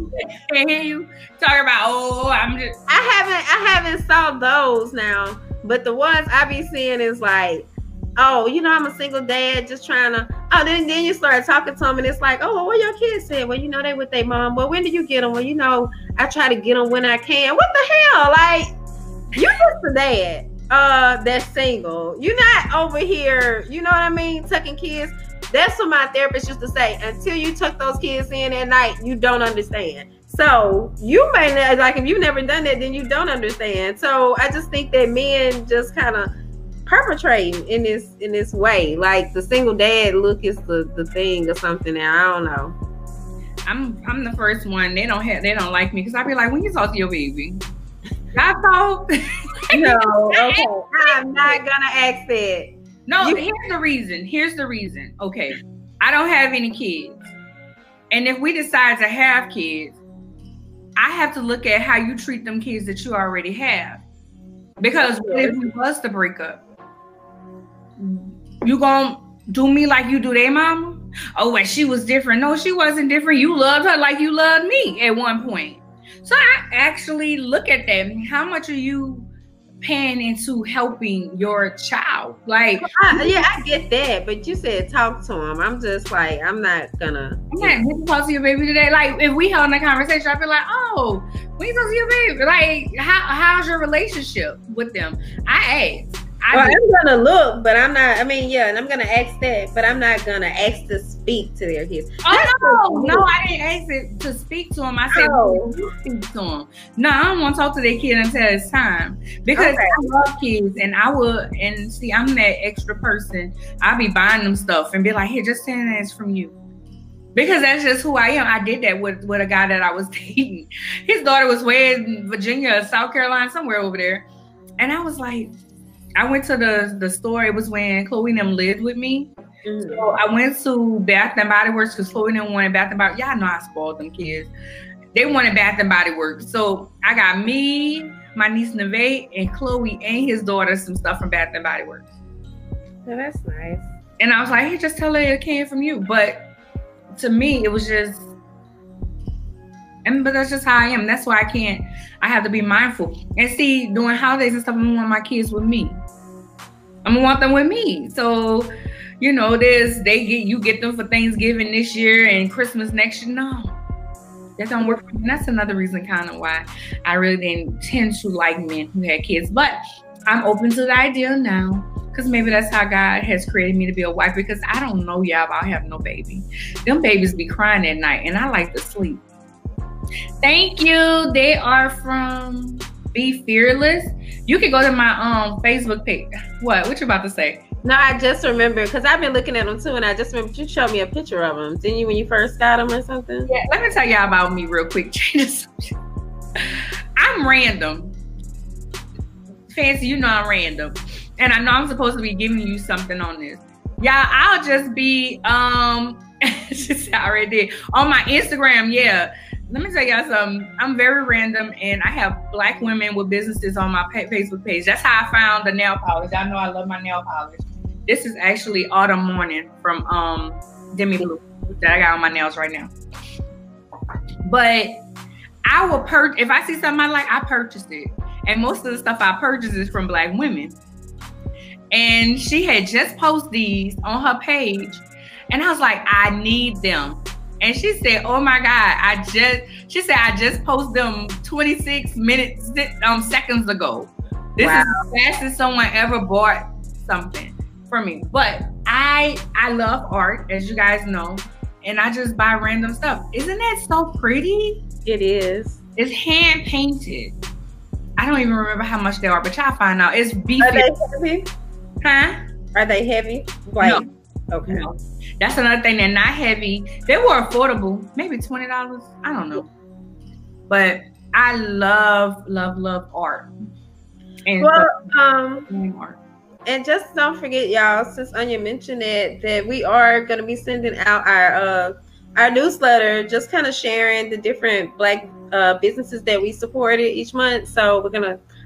Speaker 2: you talk about,
Speaker 1: I haven't saw those now, but the ones I be seeing is like, oh, I'm a single dad just trying to, then you start talking to them and it's like, oh, well, what your kids said? Well, they with their mom. Well, when do you get them? Well, I try to get them when I can. What the hell? Like, you just a dad that's single. You're not over here, you know what I mean, tucking kids. That's what my therapist used to say. Until you tuck those kids in at night, you don't understand. So you may not, like, if you've never done that, then you don't understand. So I just think that men just kind of perpetrating in this way. Like the single dad look is the thing or something. Now I don't know.
Speaker 2: I'm the first one. They don't like me because I be like, when you talk to your baby, I thought.
Speaker 1: No, okay. I'm not gonna ask that.
Speaker 2: No, here's the reason. Okay, I don't have any kids, and if we decide to have kids, I have to look at how you treat them kids that you already have. Because if we was to break up, you gonna do me like you do their mama? Oh, and she was different. No, she wasn't different. You loved her like you loved me at one point. So I actually look at that. How much are you paying into helping your child? Like,
Speaker 1: I get that, but you said talk to him. I'm just like, I'm not gonna
Speaker 2: talk to your baby today. Like, if we held a conversation, I'd be like, oh, when you talk to your baby, like, how's your relationship with them? I asked.
Speaker 1: I'm gonna look, but I'm not. I mean, yeah, and I'm gonna ask that, but I'm not gonna ask to speak to their kids.
Speaker 2: No, I didn't ask it to speak to them. I said, you speak to them. No, I don't want to talk to their kid until it's time, because I love kids, and see, I'm that extra person. I'll be buying them stuff and be like, here, just send this from you. Because that's just who I am. I did that with a guy that I was dating. His daughter was way in Virginia, South Carolina, somewhere over there, and I was like, I went to the store. It was when Chloe and them lived with me. Mm-hmm. So I went to Bath and Body Works because Chloe and them wanted Bath and Body. Y'all know I spoiled them kids. They wanted Bath and Body Works. So I got me, my niece Neve, and Chloe and his daughter some stuff from Bath and Body Works.
Speaker 1: Oh, that's nice.
Speaker 2: And I was like, hey, just tell her it came from you. But to me, it was just, but that's just how I am. That's why I have to be mindful. And see, during holidays and stuff, I'm gonna want my kids with me. I'm gonna want them with me. So, you get them for Thanksgiving this year and Christmas next year. No, that don't work for me. And that's another reason kind of why I really didn't tend to like men who had kids. But I'm open to the idea now, because maybe that's how God has created me to be a wife, because I don't know y'all about having no baby. Them babies be crying at night and I like to sleep. Thank you. They are from Be Fearless. You can go to my Facebook page. What you about to say?
Speaker 1: No, I just remember, because I've been looking at them too, and I just remember you showed me a picture of them. Didn't you, when you first got them or something?
Speaker 2: Yeah, let me tell y'all about me real quick. I'm random. Fancy, you know I'm random. And I know I'm supposed to be giving you something on this. Y'all, I'll just be, she said I already did. On my Instagram, yeah. Let me tell y'all something. I'm very random, and I have Black women with businesses on my Facebook page. That's how I found the nail polish. I know I love my nail polish. This is actually Autumn Morning from Demi Blue that I got on my nails right now. But I will if I see something I like, I purchase it. And most of the stuff I purchase is from Black women. And she had just posted these on her page. And I was like, I need them. And she said, oh my God, I just posted them 26 seconds ago. This is the fastest someone ever bought something for me. But I love art, as you guys know. And I just buy random stuff. Isn't that so pretty?
Speaker 1: It is.
Speaker 2: It's hand painted. I don't even remember how much they are, but y'all find out. It's beefy.
Speaker 1: Are they heavy?
Speaker 2: Huh?
Speaker 1: Are they heavy? Like,
Speaker 2: no.
Speaker 1: Okay.
Speaker 2: No. That's another thing. They're not heavy. They were affordable. Maybe $20. I don't know. But I love art. And art.
Speaker 1: And just don't forget, y'all, since Arnya mentioned it, that we are going to be sending out our newsletter, just kind of sharing the different Black businesses that we supported each month. So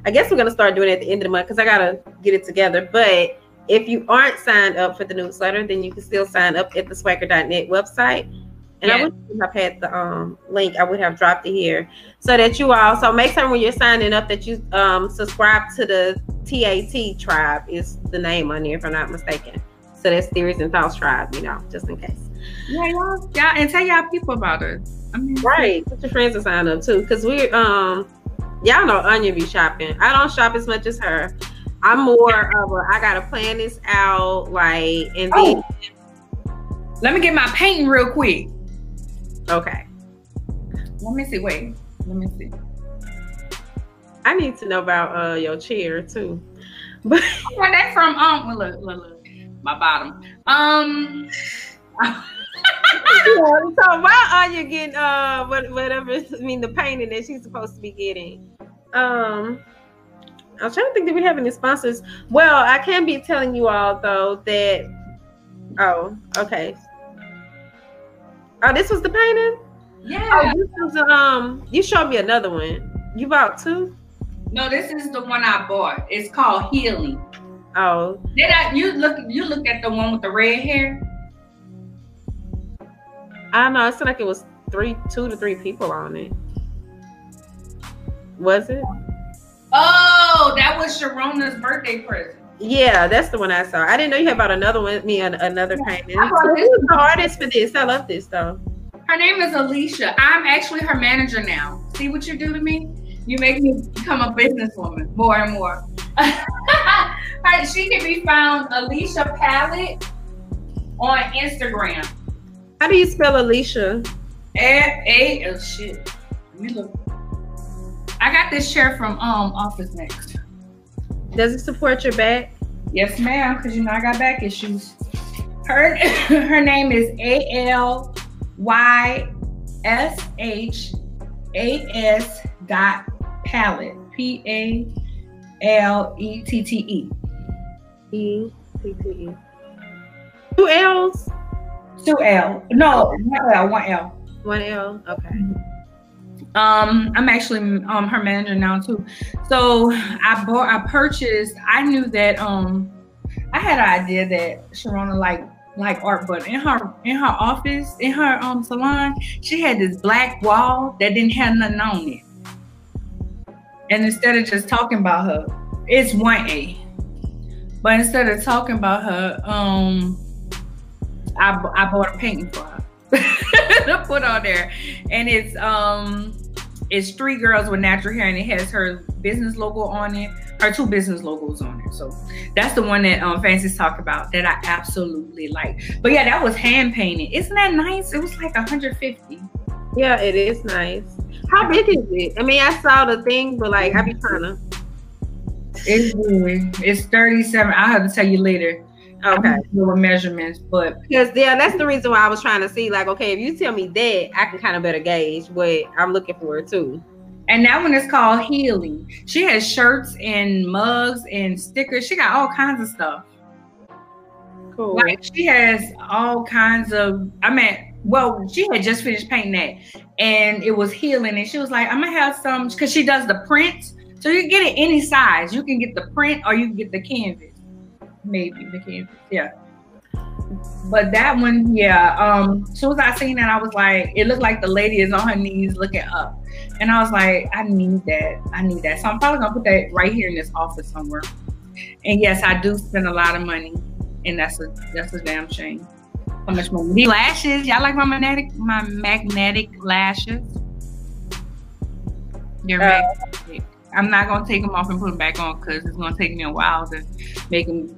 Speaker 1: I guess we're gonna start doing it at the end of the month because I gotta get it together. But if you aren't signed up for the newsletter, then you can still sign up at the SwagHer.net website. And I would have had the link. I would have dropped it here so that you all. So make sure when you're signing up that you subscribe to the TAT tribe is the name on there, if I'm not mistaken. So that's Theories and Thoughts tribe, just in case.
Speaker 2: Yeah, y'all, and tell y'all people about it. I mean,
Speaker 1: right, get your friends to sign up too, because we're y'all know Arnya be shopping. I don't shop as much as her. I'm more of I gotta plan this out, like, and then
Speaker 2: let me get my painting real quick.
Speaker 1: Okay.
Speaker 2: Let me see. Wait. Let me see.
Speaker 1: I need to know about your chair too. But
Speaker 2: where that from? Look, my bottom.
Speaker 1: So why are you getting whatever? I mean, the painting that she's supposed to be getting. I was trying to think, did we have any sponsors? Well, I can be telling you all though that. Oh, okay. Oh, this was the painting?
Speaker 2: Yeah.
Speaker 1: Oh, this was you showed me another one. You bought two?
Speaker 2: No, this is the one I bought. It's called Healing.
Speaker 1: Oh.
Speaker 2: You looked at the one with the red hair?
Speaker 1: I don't know. It seemed like it was 2 to 3 people on it. Was it?
Speaker 2: Oh, that was Sharona's birthday present.
Speaker 1: Yeah, that's the one I saw. I didn't know you had about another one. Another painting.
Speaker 2: So
Speaker 1: who's the artist for this? I love this though.
Speaker 2: Her name is Alicia. I'm actually her manager now. See what you do to me? You make me become a businesswoman more and more. She can be found Alicia Palette on Instagram.
Speaker 1: How do you spell Alicia?
Speaker 2: Oh shit. Let me look. I got this chair from Office Next.
Speaker 1: Does it support your back?
Speaker 2: Yes, ma'am, because I got back issues. Her name is ALYSHAS.palette. PALETTE.
Speaker 1: ETTE. 2 L's?
Speaker 2: 2 L. No, 1 L. 1 L.
Speaker 1: 1 L. Okay.
Speaker 2: I'm actually her manager now too. So I purchased. I knew that I had an idea that Sharona like art, but in her office, in her salon, she had this black wall that didn't have nothing on it. And instead of just talking about her, it's 1A. But instead of talking about her, I bought a painting for her to put on there, and it's 3 girls with natural hair, and it has her business logo on it, her 2 business logos on it. So that's the one that Fancy's talked about that I absolutely like. But yeah, that was hand painted. Isn't that nice? It was like 150.
Speaker 1: Yeah, it is nice. How big is it? I mean, I saw the thing, but like I be trying to.
Speaker 2: It's good. It's 37. I'll have to tell you later.
Speaker 1: Okay.
Speaker 2: With measurements, but
Speaker 1: because that's the reason why I was trying to see, like, okay, if you tell me that, I can kind of better gauge what I'm looking for too.
Speaker 2: And that one is called Healing. She has shirts and mugs and stickers. She got all kinds of stuff.
Speaker 1: Cool.
Speaker 2: Like she has all kinds of, she had just finished painting that and it was Healing. And she was like, I'm gonna have some, because she does the print. So you can get it any size. You can get the print or you can get the canvas. Maybe the canvas, yeah. But that one, yeah. As soon as I seen that, I was like, it looked like the lady is on her knees looking up. And I was like, I need that. So I'm probably gonna put that right here in this office somewhere. And yes, I do spend a lot of money. And that's a damn shame. How much money? These lashes, y'all like my magnetic lashes? They're magnetic. I'm not gonna take them off and put them back on because it's gonna take me a while to make them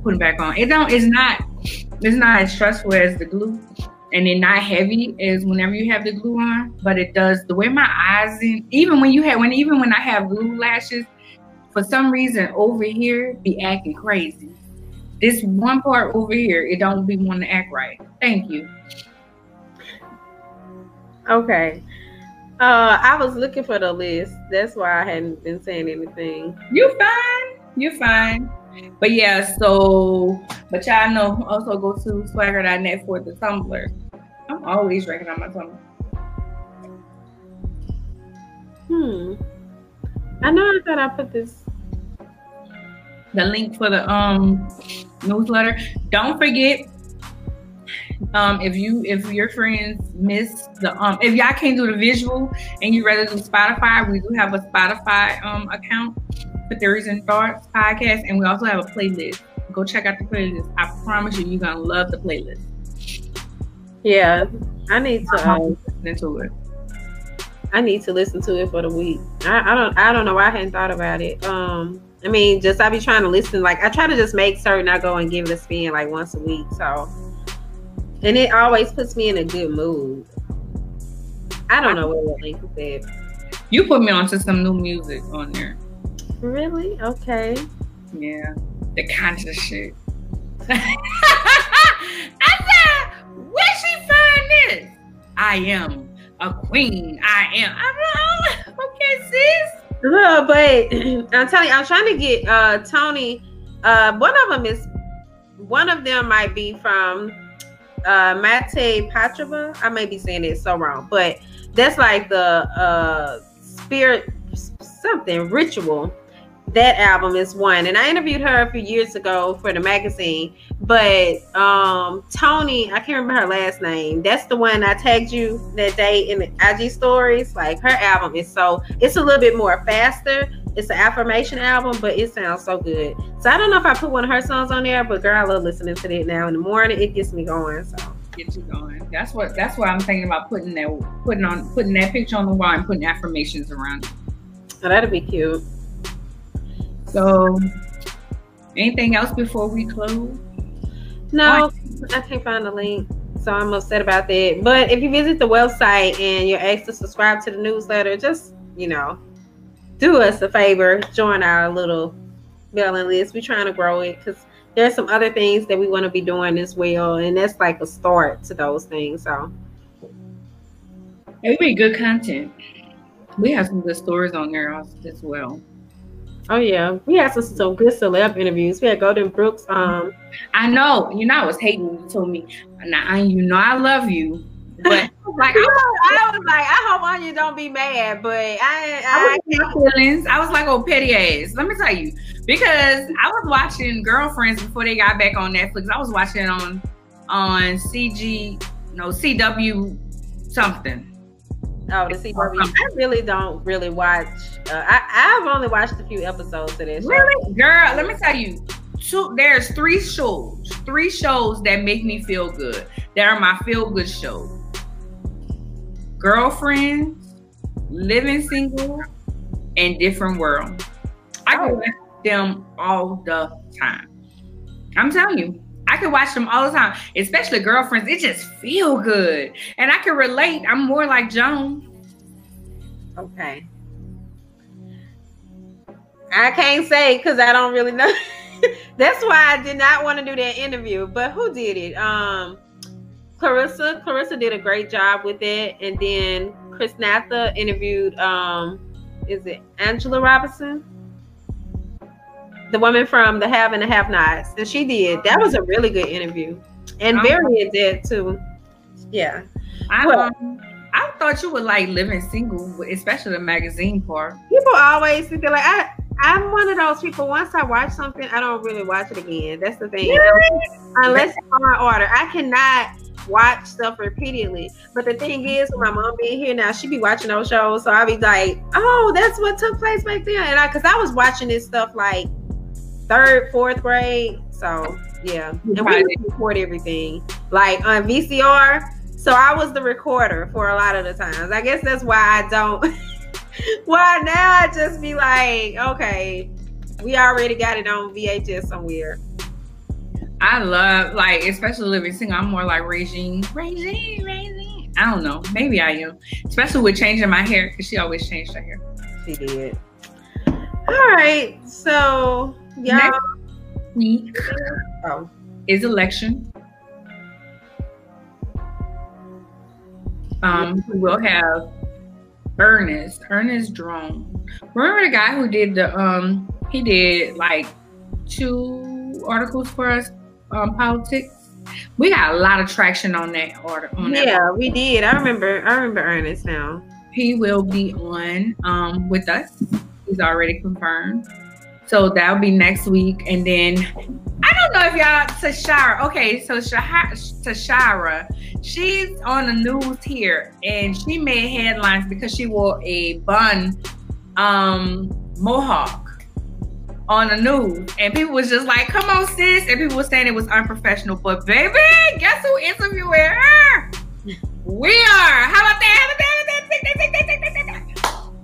Speaker 2: put them back on. It's not as stressful as the glue, and they're not heavy as whenever you have the glue on. But it does the way my eyes, even when I have glue lashes, for some reason over here be acting crazy. This one part over here, it don't be wanting to act right. Thank you.
Speaker 1: Okay. I was looking for the list. That's why I hadn't been saying anything.
Speaker 2: You're fine. But yeah, but y'all know, also go to SwagHer.net for the Tumblr. I'm always ranking on my Tumblr.
Speaker 1: I know I thought I put this.
Speaker 2: The link for the newsletter. Don't forget, if your friends miss the if y'all can't do the visual and you rather do Spotify, we do have a Spotify account for Theories and Thoughts podcast, and we also have a playlist. Go check out the playlist. I promise you're gonna love the playlist.
Speaker 1: Yeah, I need to
Speaker 2: listen to it.
Speaker 1: I need to listen to it for the week. I don't know why I hadn't thought about it. I mean, just I be trying to listen. Like I try to just make certain I go and give it a spin like once a week. So, and it always puts me in a good mood. I don't know what link is at.
Speaker 2: You put me onto some new music on there.
Speaker 1: Really? Okay.
Speaker 2: Yeah, the kinds of shit. I said, where she find this? I am a queen. I'm like, okay, sis.
Speaker 1: No, but I'm telling you, I'm trying to get Tony. One of them might be from Mate Patrava. I may be saying it so wrong, but that's like the spirit something ritual. That album is one, and I interviewed her a few years ago for the magazine. But Tony, I can't remember her last name. That's the one I tagged you that day in the IG stories. Like her album is it's a little bit more faster. It's an affirmation album, but it sounds so good. So I don't know if I put one of her songs on there, but girl, I love listening to it now in the morning. It gets me going. So
Speaker 2: get you going. That's why I'm thinking about putting that picture on the wall and putting affirmations around it.
Speaker 1: Oh, that'd be cute.
Speaker 2: So, anything else before we close?
Speaker 1: No, I can't find the link, so I'm upset about that. But if you visit the website and you're asked to subscribe to the newsletter, just, do us a favor, join our little mailing list. We're trying to grow it because there's some other things that we want to be doing as well, and that's like a start to those things. So,
Speaker 2: it would be good content. We have some good stories on there as well.
Speaker 1: Oh yeah, we had some good celeb interviews. We had Golden Brooks.
Speaker 2: I know. I was hating when you told me. Now I love you, but I was like,
Speaker 1: I hope Arnya don't be mad, but I
Speaker 2: feelings. I was like, oh, petty ass. Let me tell you, because I was watching Girlfriends before they got back on Netflix. I was watching it on CW something.
Speaker 1: Oh, the CW. I really don't watch. I've only watched a few episodes of this.
Speaker 2: Really, girl? Let me tell you. There's three shows that make me feel good. That are my feel good shows. Girlfriends, Living Single, and Different World. I can watch them all the time. I'm telling you. I can watch them all the time, especially Girlfriends. It just feel good. And I can relate. I'm more like Joan.
Speaker 1: Okay. I can't say because I don't really know. That's why I did not want to do that interview. But who did it? Clarissa. Clarissa did a great job with it. And then Chris Natha interviewed is it Angela Roberson? The woman from The Have and the Have-Nots. And she did. That was a really good interview. And very in-depth too. Yeah.
Speaker 2: I thought you would like living single, especially the magazine part.
Speaker 1: People always feel like I'm one of those people. Once I watch something, I don't really watch it again. That's the thing. Unless it's on order. I cannot watch stuff repeatedly. But the thing is, with my mom being here now, she be watching those shows. So I'll be like, oh, that's what took place back then. And because I was watching this stuff like 3rd, 4th grade. So yeah. And we record everything. Like on VCR. So I was the recorder for a lot of the times. I guess that's why I don't. Why now I just be like, okay, we already got it on VHS somewhere.
Speaker 2: I love, like, especially living single. I'm more like Regine. I don't know. Maybe I am. Especially with changing my hair, because she always changed her hair.
Speaker 1: She did. All right. So, y'all.
Speaker 2: Next week is election. We will have Ernest Drone. Remember the guy who did the he did like 2 articles for us on politics? We got a lot of traction on that order.
Speaker 1: Yeah, we did. I remember Ernest now.
Speaker 2: He will be on with us. He's already confirmed. So that'll be next week. And then I don't know if y'all, Tashara. Okay, so Tashara, she's on the news here, and she made headlines because she wore a bun mohawk on the news, and people was just like, "Come on, sis," and people were saying it was unprofessional. But baby, guess who interviewed her? We are. How about that?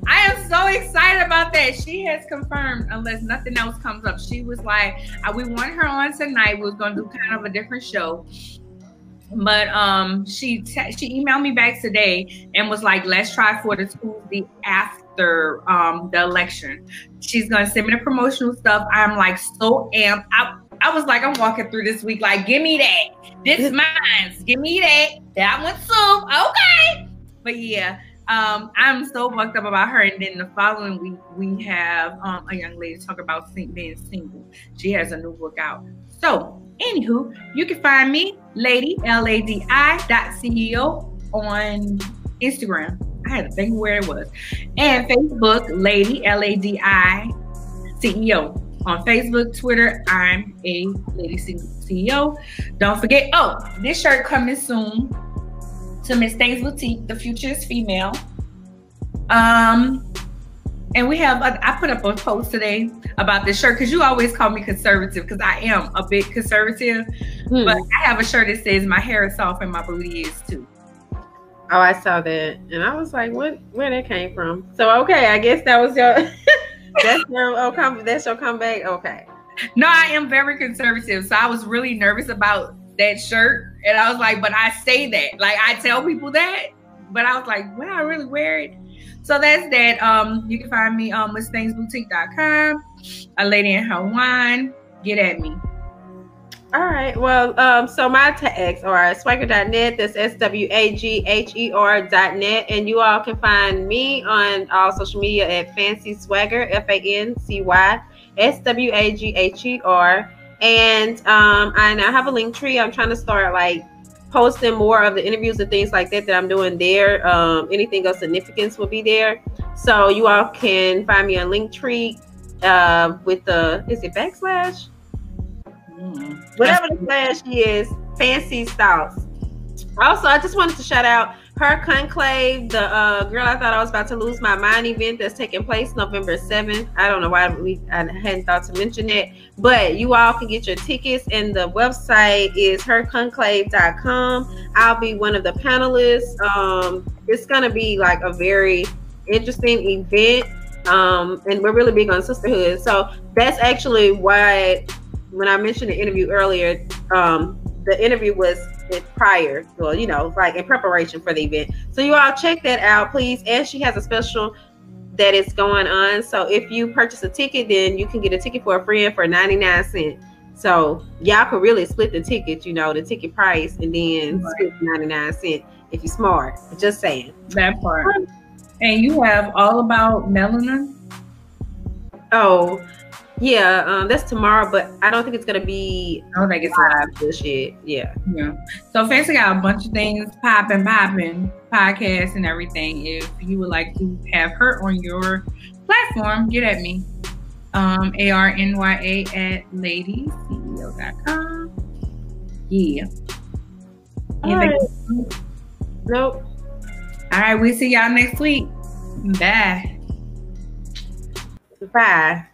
Speaker 2: I am so excited about that. She has confirmed, unless nothing else comes up. She was like, we want her on tonight. We was gonna do kind of a different show. But she emailed me back today and was like, let's try for the Tuesday after the election. She's gonna send me the promotional stuff. I'm like so amped. I was like, I'm walking through this week like, give me that. This is mine. Give me that. That one too. Okay. But yeah. I'm so fucked up about her. And then the following week, we have a young lady talk about being single. She has a new book out. So, anywho, you can find me, Ladi, LADI.CEO on Instagram. I had to think where it was. And Facebook, Ladi, LADI.CEO. On Facebook, Twitter, I'm a LadiCEO. Don't forget, this shirt coming soon to Miss Thangz Boutique. The future is female. And we have, I put up a post today about this shirt because you always call me conservative because I am a bit conservative. But I have a shirt that says my hair is soft and my booty is too.
Speaker 1: Oh, I saw that. And I was like, where that came from? So, okay, I guess that was your, that's your comeback? Okay.
Speaker 2: No, I am very conservative. So I was really nervous about that shirt, and I was like, but I say that, like I tell people that, but I was like, will I really wear it? So that's that. You can find me on MissThangzBoutique.com, a Ladi Her Wine. Get at me.
Speaker 1: All right. Well, so my tags are SwagHer.net. That's SwagHer.net, and you all can find me on all social media at Fancy SwagHer, FANCY SWAGHER. And I now have a link tree. I'm trying to start like posting more of the interviews and things like that I'm doing there. Anything of significance will be there. So you all can find me on Linktree with the, is it backslash? Whatever the slash is, Fancy Styles. Also, I just wanted to shout out Her Conclave, the Girl I Thought I Was About to Lose My Mind event that's taking place November 7th. I don't know why I hadn't thought to mention that, but you all can get your tickets, and the website is herconclave.com. I'll be one of the panelists. It's going to be like a very interesting event, and we're really big on sisterhood. So that's actually why when I mentioned the interview earlier, the interview was prior, well, you know, like in preparation for the event. So you all check that out, please. And she has a special that is going on. So if you purchase a ticket, then you can get a ticket for a friend for 99 cents. So y'all can really split the ticket, you know, the ticket price, and then split 99 cents if you're smart. Just saying.
Speaker 2: That part. And you have All About Melanin?
Speaker 1: Oh, yeah, that's tomorrow, but I don't think it's gonna be.
Speaker 2: I don't think it's live.
Speaker 1: This shit. Yeah.
Speaker 2: So Fancy got a bunch of things popping, podcasts and everything. If you would like to have her on your platform, get at me. ARNYA at LadiCEO.com. Yeah.
Speaker 1: Right. Nope.
Speaker 2: All right, we see y'all next week. Bye.
Speaker 1: Bye.